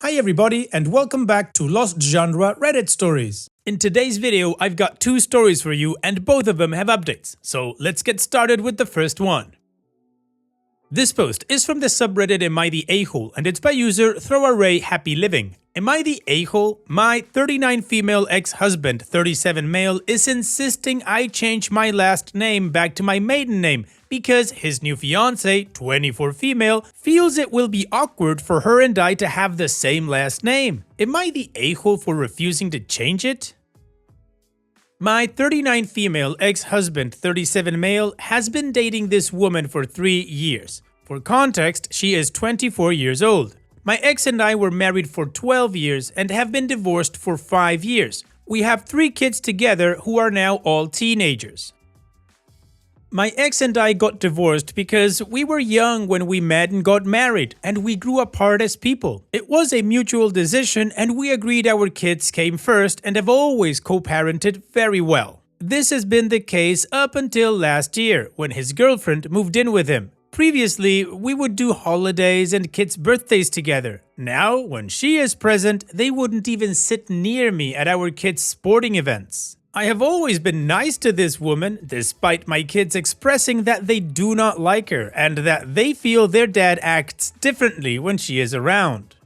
Hi everybody and welcome back to Lost Genre Reddit Stories. In today's video, I've got two stories for you and both of them have updates. So let's get started with the first one. This post is from the subreddit Am I the A-hole and it's by user ThrowArray Happy Living. Am I the a-hole? My 39 female ex-husband, 37 male, is insisting I change my last name back to my maiden name because his new fiance, 24 female, feels it will be awkward for her and I to have the same last name. Am I the a-hole for refusing to change it? My 39 female ex-husband, 37 male, has been dating this woman for 3 years. For context, she is 24 years old. My ex and I were married for 12 years and have been divorced for 5 years. We have 3 kids together who are now all teenagers. My ex and I got divorced because we were young when we met and got married, and we grew apart as people. It was a mutual decision and we agreed our kids came first and have always co-parented very well. This has been the case up until last year, when his girlfriend moved in with him. Previously, we would do holidays and kids' birthdays together. Now, when she is present, they wouldn't even sit near me at our kids' sporting events. I have always been nice to this woman, despite my kids expressing that they do not like her and that they feel their dad acts differently when she is around.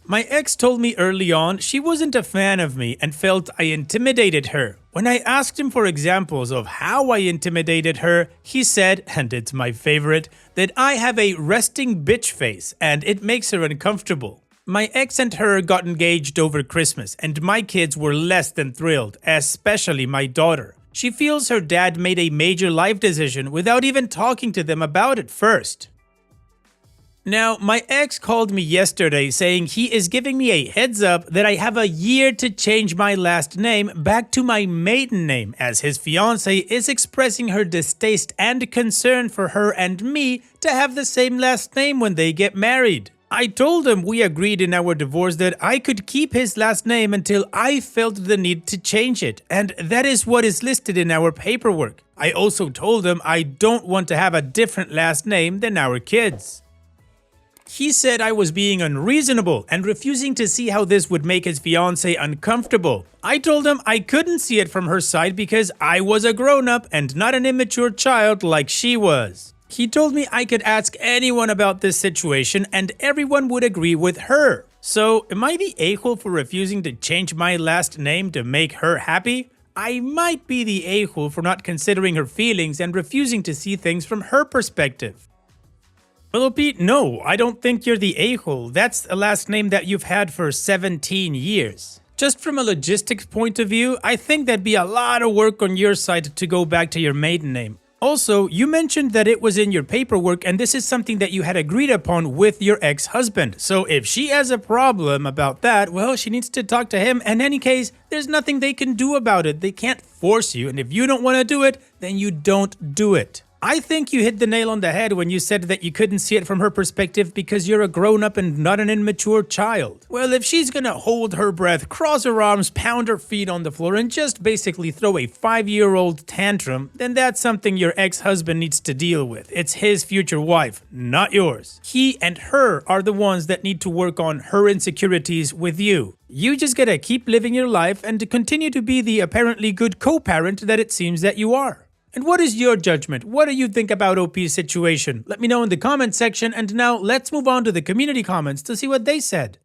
My ex told me early on she wasn't a fan of me and felt I intimidated her. When I asked him for examples of how I intimidated her, he said, and it's my favorite, that I have a resting bitch face and it makes her uncomfortable. My ex and her got engaged over Christmas and my kids were less than thrilled, especially my daughter. She feels her dad made a major life decision without even talking to them about it first. Now, my ex called me yesterday saying he is giving me a heads up that I have a year to change my last name back to my maiden name, as his fiance is expressing her distaste and concern for her and me to have the same last name when they get married. I told him we agreed in our divorce that I could keep his last name until I felt the need to change it, and that is what is listed in our paperwork. I also told him I don't want to have a different last name than our kids. He said I was being unreasonable and refusing to see how this would make his fiancé uncomfortable. I told him I couldn't see it from her side because I was a grown-up and not an immature child like she was. He told me I could ask anyone about this situation and everyone would agree with her. So, am I the a-hole for refusing to change my last name to make her happy? I might be the a-hole for not considering her feelings and refusing to see things from her perspective. Well, Pete, no, I don't think you're the a-hole. That's a last name that you've had for 17 years. Just from a logistics point of view, I think that'd be a lot of work on your side to go back to your maiden name. Also, you mentioned that it was in your paperwork and this is something that you had agreed upon with your ex-husband. So if she has a problem about that, well, she needs to talk to him. In any case, there's nothing they can do about it. They can't force you, and if you don't want to do it, then you don't do it. I think you hit the nail on the head when you said that you couldn't see it from her perspective because you're a grown-up and not an immature child. Well, if she's gonna hold her breath, cross her arms, pound her feet on the floor, and just basically throw a 5-year-old tantrum, then that's something your ex-husband needs to deal with. It's his future wife, not yours. He and her are the ones that need to work on her insecurities with you. You just gotta keep living your life and to continue to be the apparently good co-parent that it seems that you are. And what is your judgment? What do you think about OP's situation? Let me know in the comment section, and now let's move on to the community comments to see what they said.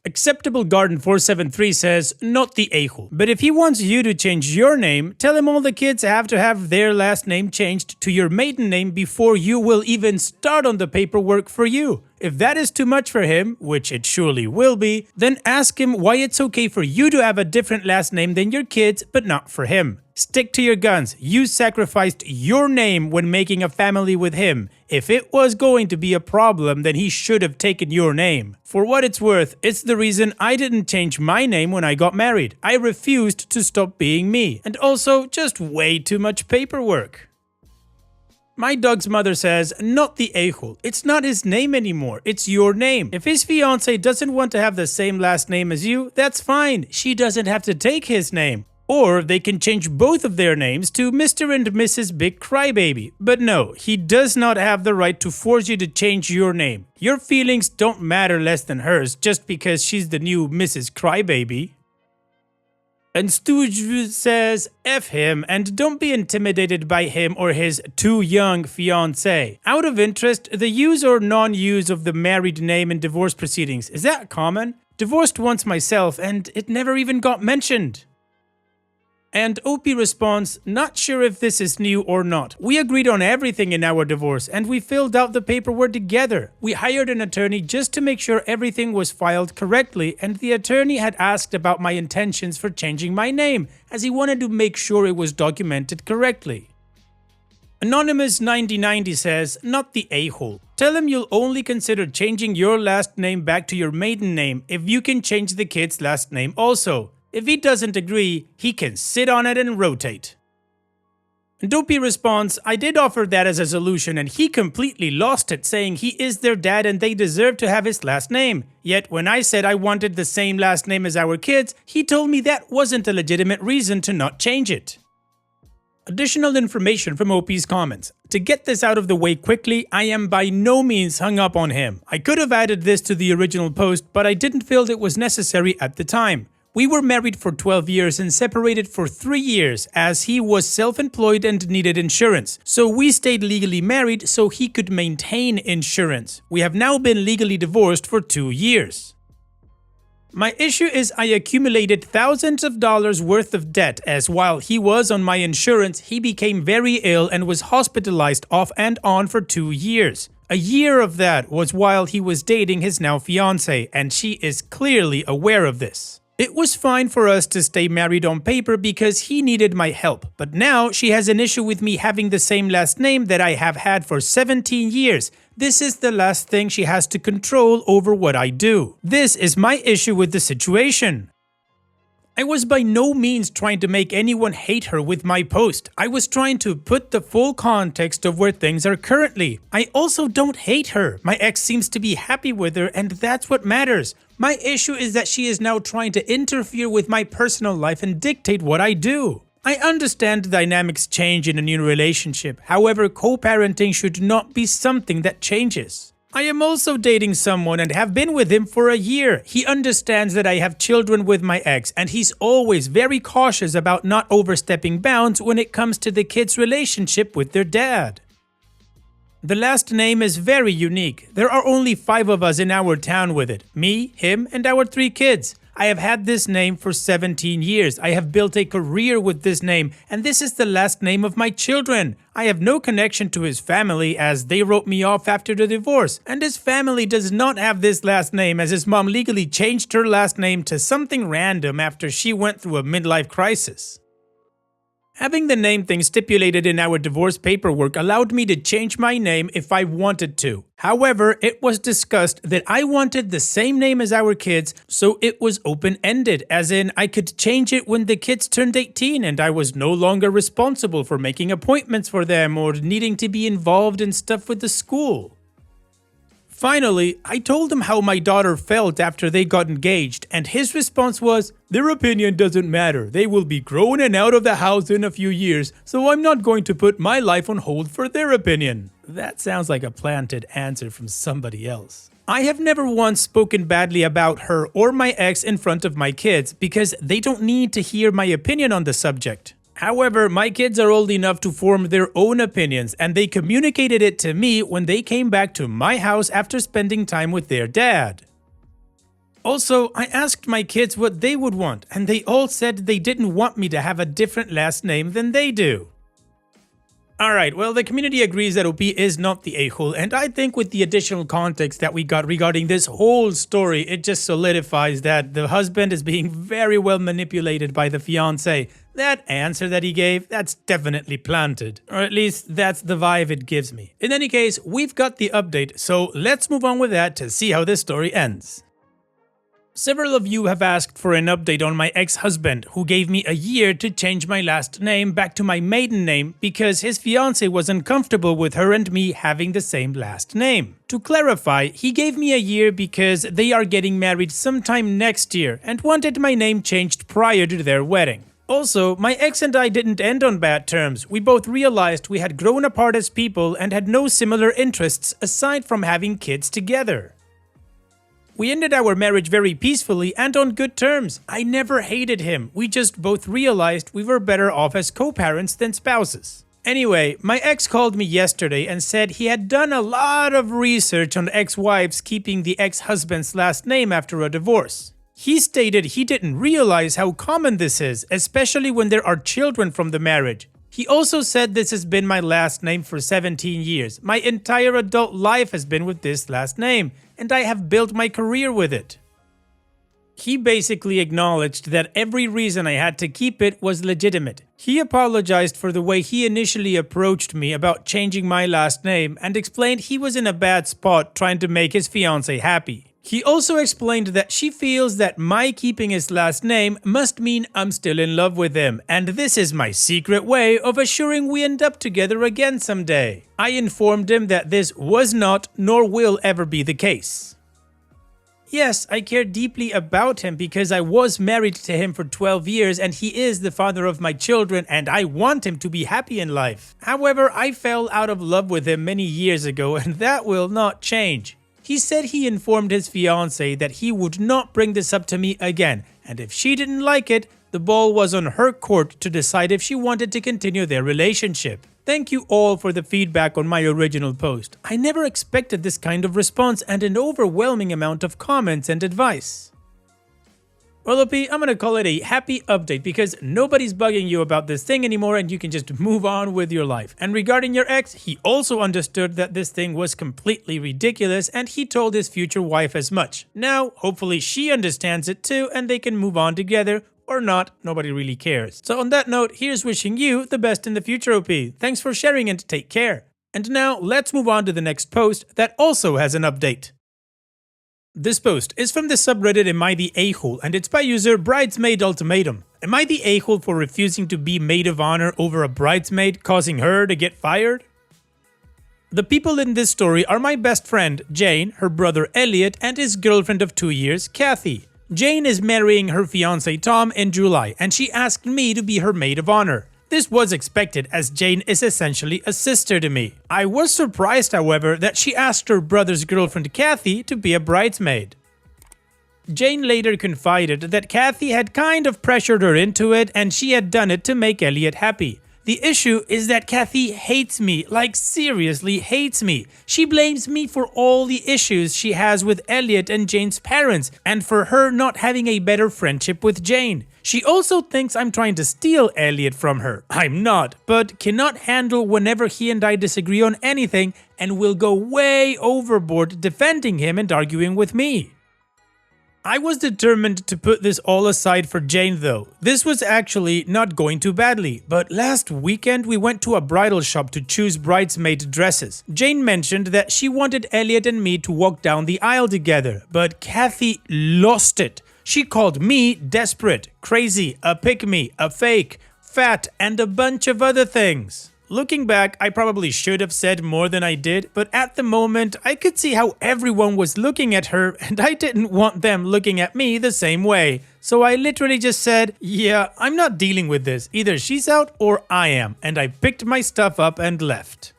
Acceptable Garden 473 says, not the a-hole, but if he wants you to change your name, tell him all the kids have to have their last name changed to your maiden name before you will even start on the paperwork for you. If that is too much for him, which it surely will be, then ask him why it's okay for you to have a different last name than your kids, but not for him. Stick to your guns. You sacrificed your name when making a family with him. If it was going to be a problem, then he should have taken your name. For what it's worth, it's the reason I didn't change my name when I got married. I refused to stop being me. And also, just way too much paperwork. My dog's mother says, not the a-hole. It's not his name anymore. It's your name. If his fiance doesn't want to have the same last name as you, that's fine. She doesn't have to take his name. Or they can change both of their names to Mr. and Mrs. Big Crybaby. But no, he does not have the right to force you to change your name. Your feelings don't matter less than hers just because she's the new Mrs. Crybaby. And Stooge says, F him and don't be intimidated by him or his too young fiancé. Out of interest, the use or non-use of the married name in divorce proceedings, is that common? Divorced once myself and it never even got mentioned. And OP responds, not sure if this is new or not. We agreed on everything in our divorce and we filled out the paperwork together. We hired an attorney just to make sure everything was filed correctly, and the attorney had asked about my intentions for changing my name as he wanted to make sure it was documented correctly. Anonymous 9090 says, not the a-hole. Tell him you'll only consider changing your last name back to your maiden name if you can change the kid's last name also. If he doesn't agree, he can sit on it and rotate. Dopey responds, I did offer that as a solution and he completely lost it, saying he is their dad and they deserve to have his last name. Yet when I said I wanted the same last name as our kids, he told me that wasn't a legitimate reason to not change it. Additional information from OP's comments. To get this out of the way quickly, I am by no means hung up on him. I could have added this to the original post, but I didn't feel it was necessary at the time. We were married for 12 years and separated for 3 years as he was self-employed and needed insurance. So we stayed legally married so he could maintain insurance. We have now been legally divorced for 2 years. My issue is I accumulated thousands of dollars worth of debt as while he was on my insurance, he became very ill and was hospitalized off and on for 2 years. A year of that was while he was dating his now fiancée, and she is clearly aware of this. It was fine for us to stay married on paper because he needed my help, but now she has an issue with me having the same last name that I have had for 17 years. This is the last thing she has to control over what I do. This is my issue with the situation. I was by no means trying to make anyone hate her with my post. I was trying to put the full context of where things are currently. I also don't hate her. My ex seems to be happy with her and that's what matters. My issue is that she is now trying to interfere with my personal life and dictate what I do. I understand dynamics change in a new relationship. However, co-parenting should not be something that changes. I am also dating someone and have been with him for a year. He understands that I have children with my ex and he's always very cautious about not overstepping bounds when it comes to the kids' relationship with their dad. The last name is very unique. There are only 5 of us in our town with it. Me, him, and our 3 kids. I have had this name for 17 years. I have built a career with this name, and this is the last name of my children. I have no connection to his family as they wrote me off after the divorce, and his family does not have this last name as his mom legally changed her last name to something random after she went through a midlife crisis. Having the name thing stipulated in our divorce paperwork allowed me to change my name if I wanted to. However, it was discussed that I wanted the same name as our kids, so it was open-ended, as in I could change it when the kids turned 18 and I was no longer responsible for making appointments for them or needing to be involved in stuff with the school. Finally, I told him how my daughter felt after they got engaged, and his response was, their opinion doesn't matter, they will be grown and out of the house in a few years, so I'm not going to put my life on hold for their opinion. That sounds like a planted answer from somebody else. I have never once spoken badly about her or my ex in front of my kids because they don't need to hear my opinion on the subject. However, my kids are old enough to form their own opinions and they communicated it to me when they came back to my house after spending time with their dad. Also, I asked my kids what they would want and they all said they didn't want me to have a different last name than they do. Alright, well, the community agrees that OP is not the a-hole, and I think with the additional context that we got regarding this whole story, it just solidifies that the husband is being very well manipulated by the fiancé. That answer that he gave, that's definitely planted. Or at least that's the vibe it gives me. In any case, we've got the update, so let's move on with that to see how this story ends. Several of you have asked for an update on my ex-husband, who gave me a year to change my last name back to my maiden name because his fiancée was uncomfortable with her and me having the same last name. To clarify, he gave me a year because they are getting married sometime next year and wanted my name changed prior to their wedding. Also, my ex and I didn't end on bad terms. We both realized we had grown apart as people and had no similar interests aside from having kids together. We ended our marriage very peacefully and on good terms. I never hated him. We just both realized we were better off as co-parents than spouses. Anyway, my ex called me yesterday and said he had done a lot of research on ex-wives keeping the ex-husband's last name after a divorce. He stated he didn't realize how common this is, especially when there are children from the marriage. He also said this has been my last name for 17 years. My entire adult life has been with this last name, and I have built my career with it. He basically acknowledged that every reason I had to keep it was legitimate. He apologized for the way he initially approached me about changing my last name and explained he was in a bad spot trying to make his fiancée happy. He also explained that she feels that my keeping his last name must mean I'm still in love with him, and this is my secret way of assuring we end up together again someday. I informed him that this was not nor will ever be the case. Yes, I care deeply about him because I was married to him for 12 years and he is the father of my children and I want him to be happy in life. However, I fell out of love with him many years ago and that will not change. He said he informed his fiancée that he would not bring this up to me again, and if she didn't like it, the ball was on her court to decide if she wanted to continue their relationship. Thank you all for the feedback on my original post. I never expected this kind of response and an overwhelming amount of comments and advice. Well, OP, I'm gonna call it a happy update because nobody's bugging you about this thing anymore and you can just move on with your life. And regarding your ex, he also understood that this thing was completely ridiculous and he told his future wife as much. Now, hopefully she understands it too and they can move on together, or not, nobody really cares. So on that note, here's wishing you the best in the future, OP. Thanks for sharing and take care. And now, let's move on to the next post that also has an update. This post is from the subreddit Am I the A-hole and it's by user Bridesmaid Ultimatum. Am I the a-hole for refusing to be maid of honor over a bridesmaid, causing her to get fired? The people in this story are my best friend, Jane, her brother Elliot, and his girlfriend of 2 years, Kathy. Jane is marrying her fiancé Tom in July, and she asked me to be her maid of honor. This was expected as Jane is essentially a sister to me. I was surprised, however, that she asked her brother's girlfriend Kathy to be a bridesmaid. Jane later confided that Kathy had kind of pressured her into it and she had done it to make Elliot happy. The issue is that Kathy hates me, like seriously hates me. She blames me for all the issues she has with Elliot and Jane's parents, and for her not having a better friendship with Jane. She also thinks I'm trying to steal Elliot from her. I'm not, but cannot handle whenever he and I disagree on anything and will go way overboard defending him and arguing with me. I was determined to put this all aside for Jane though. This was actually not going too badly, but last weekend we went to a bridal shop to choose bridesmaid dresses. Jane mentioned that she wanted Elliot and me to walk down the aisle together, but Kathy lost it. She called me desperate, crazy, a pick-me, a fake, fat, and a bunch of other things. Looking back, I probably should have said more than I did, but at the moment, I could see how everyone was looking at her and I didn't want them looking at me the same way. So I literally just said, yeah, I'm not dealing with this. Either she's out or I am, and I picked my stuff up and left.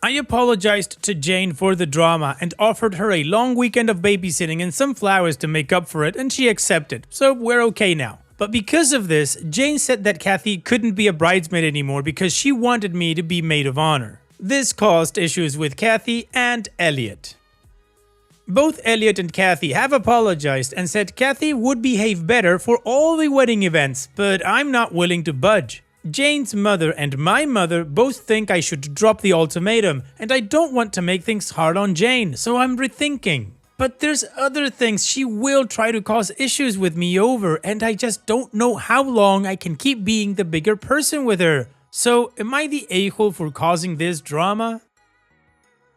I apologized to Jane for the drama and offered her a long weekend of babysitting and some flowers to make up for it, and she accepted, so we're okay now. But because of this, Jane said that Kathy couldn't be a bridesmaid anymore because she wanted me to be maid of honor. This caused issues with Kathy and Elliot. Both Elliot and Kathy have apologized and said Kathy would behave better for all the wedding events, but I'm not willing to budge. Jane's mother and my mother both think I should drop the ultimatum, and I don't want to make things hard on Jane, so I'm rethinking. But there's other things she will try to cause issues with me over, and I just don't know how long I can keep being the bigger person with her. So, am I the a-hole for causing this drama?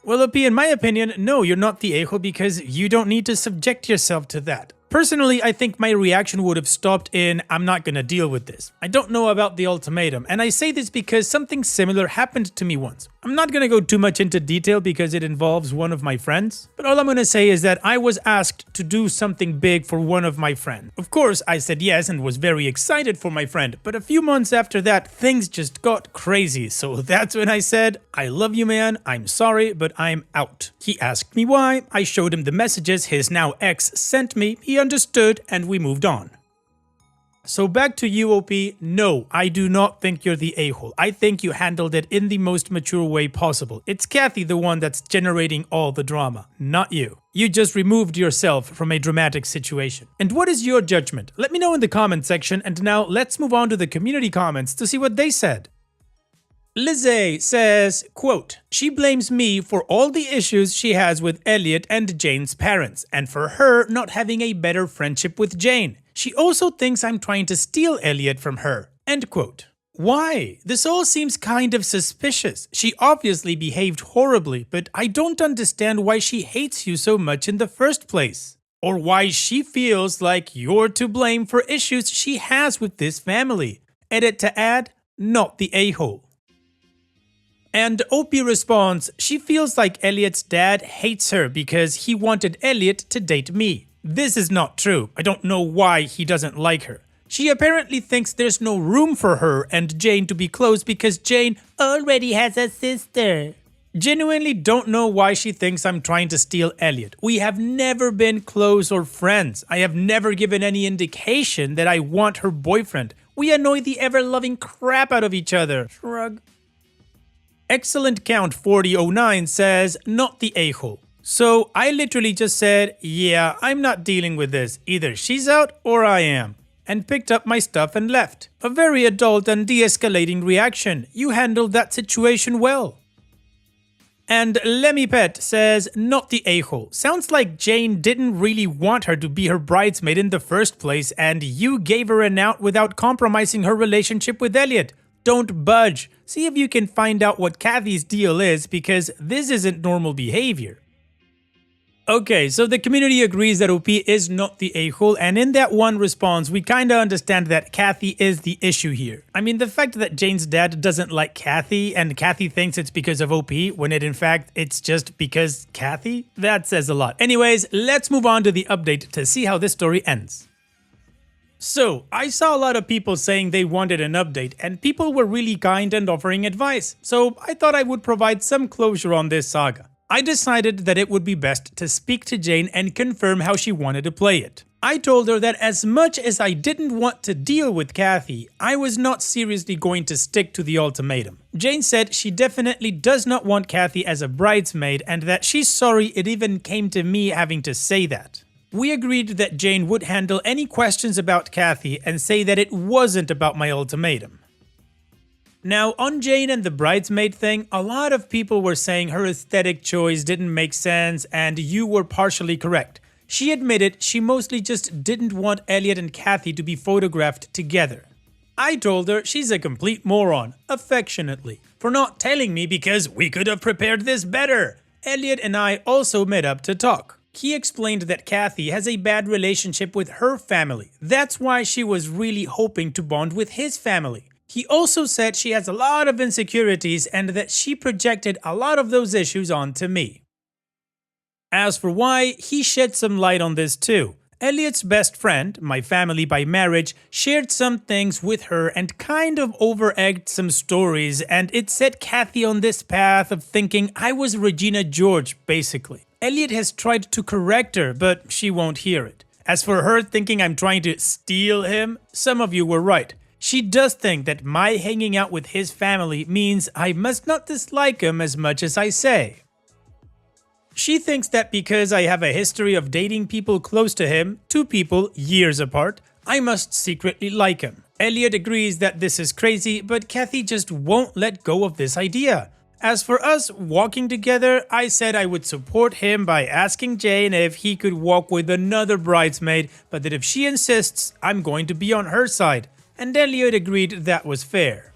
Well, OP, in my opinion, no, you're not the a-hole because you don't need to subject yourself to that. Personally, I think my reaction would have stopped in, I'm not gonna deal with this. I don't know about the ultimatum, and I say this because something similar happened to me once. I'm not gonna go too much into detail because it involves one of my friends, but all I'm gonna say is that I was asked to do something big for one of my friends. Of course, I said yes and was very excited for my friend, but a few months after that, things just got crazy, so that's when I said, I love you man, I'm sorry, but I'm out. He asked me why, I showed him the messages his now ex sent me, he understood, and we moved on. So back to you, OP. No, I do not think you're the a-hole. I think you handled it in the most mature way possible. It's Kathy the one that's generating all the drama, not you. You just removed yourself from a dramatic situation. And what is your judgment? Let me know in the comment section, and now let's move on to the community comments to see what they said. Lizzie says, quote, she blames me for all the issues she has with Elliot and Jane's parents, and for her not having a better friendship with Jane. She also thinks I'm trying to steal Elliot from her. End quote. Why? This all seems kind of suspicious. She obviously behaved horribly, but I don't understand why she hates you so much in the first place. Or why she feels like you're to blame for issues she has with this family. Edit to add, not the a-hole. And OP responds, she feels like Elliot's dad hates her because he wanted Elliot to date me. This is not true. I don't know why he doesn't like her. She apparently thinks there's no room for her and Jane to be close because Jane already has a sister. Genuinely don't know why she thinks I'm trying to steal Elliot. We have never been close or friends. I have never given any indication that I want her boyfriend. We annoy the ever-loving crap out of each other. Shrug. Excellent Count 4009 says, not the a-hole. So I literally just said, yeah, I'm not dealing with this. Either she's out or I am. And picked up my stuff and left. A very adult and de-escalating reaction. You handled that situation well. And Lemmy Pet says, not the a-hole. Sounds like Jane didn't really want her to be her bridesmaid in the first place and you gave her an out without compromising her relationship with Elliot. Don't budge. See if you can find out what Kathy's deal is because this isn't normal behavior. Okay, so the community agrees that OP is not the a-hole, and in that one response, we kinda understand that Kathy is the issue here. I mean, the fact that Jane's dad doesn't like Kathy, and Kathy thinks it's because of OP, when in fact it's just because Kathy? That says a lot. Anyways, let's move on to the update to see how this story ends. So, I saw a lot of people saying they wanted an update, and people were really kind and offering advice, so I thought I would provide some closure on this saga. I decided that it would be best to speak to Jane and confirm how she wanted to play it. I told her that as much as I didn't want to deal with Kathy, I was not seriously going to stick to the ultimatum. Jane said she definitely does not want Kathy as a bridesmaid and that she's sorry it even came to me having to say that. We agreed that Jane would handle any questions about Kathy and say that it wasn't about my ultimatum. Now, on Jane and the bridesmaid thing, a lot of people were saying her aesthetic choice didn't make sense and you were partially correct. She admitted she mostly just didn't want Elliot and Kathy to be photographed together. I told her she's a complete moron, affectionately, for not telling me because we could have prepared this better. Elliot and I also met up to talk. He explained that Kathy has a bad relationship with her family. That's why she was really hoping to bond with his family. He also said she has a lot of insecurities and that she projected a lot of those issues onto me. As for why, he shed some light on this too. Elliot's best friend, my family by marriage, shared some things with her and kind of over-egged some stories, and it set Kathy on this path of thinking I was Regina George, basically. Elliot has tried to correct her, but she won't hear it. As for her thinking I'm trying to steal him, some of you were right. She does think that my hanging out with his family means I must not dislike him as much as I say. She thinks that because I have a history of dating people close to him, 2 people years apart, I must secretly like him. Elliot agrees that this is crazy, but Kathy just won't let go of this idea. As for us walking together, I said I would support him by asking Jane if he could walk with another bridesmaid, but that if she insists, I'm going to be on her side. And Elliot agreed that was fair.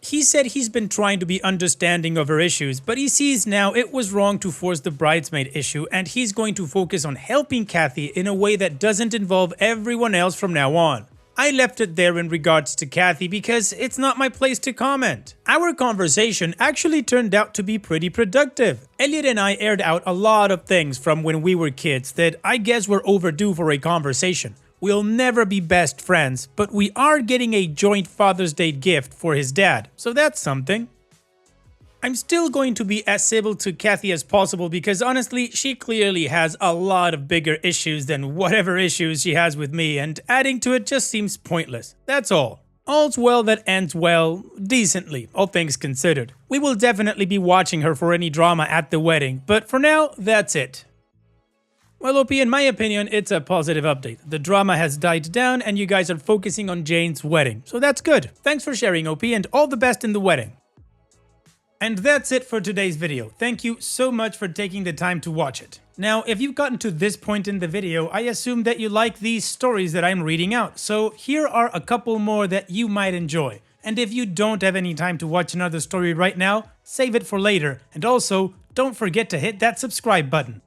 He said he's been trying to be understanding of her issues, but he sees now it was wrong to force the bridesmaid issue and he's going to focus on helping Kathy in a way that doesn't involve everyone else from now on. I left it there in regards to Kathy because it's not my place to comment. Our conversation actually turned out to be pretty productive. Elliot and I aired out a lot of things from when we were kids that I guess were overdue for a conversation. We'll never be best friends, but we are getting a joint Father's Day gift for his dad, so that's something. I'm still going to be as civil to Kathy as possible because honestly, she clearly has a lot of bigger issues than whatever issues she has with me, and adding to it just seems pointless. That's all. All's well that ends well, decently, all things considered. We will definitely be watching her for any drama at the wedding, but for now, that's it. Well, OP, in my opinion, it's a positive update. The drama has died down and you guys are focusing on Jane's wedding, so that's good. Thanks for sharing, OP, and all the best in the wedding. And that's it for today's video. Thank you so much for taking the time to watch it. Now, if you've gotten to this point in the video, I assume that you like these stories that I'm reading out, so here are a couple more that you might enjoy. And if you don't have any time to watch another story right now, save it for later, and also, don't forget to hit that subscribe button.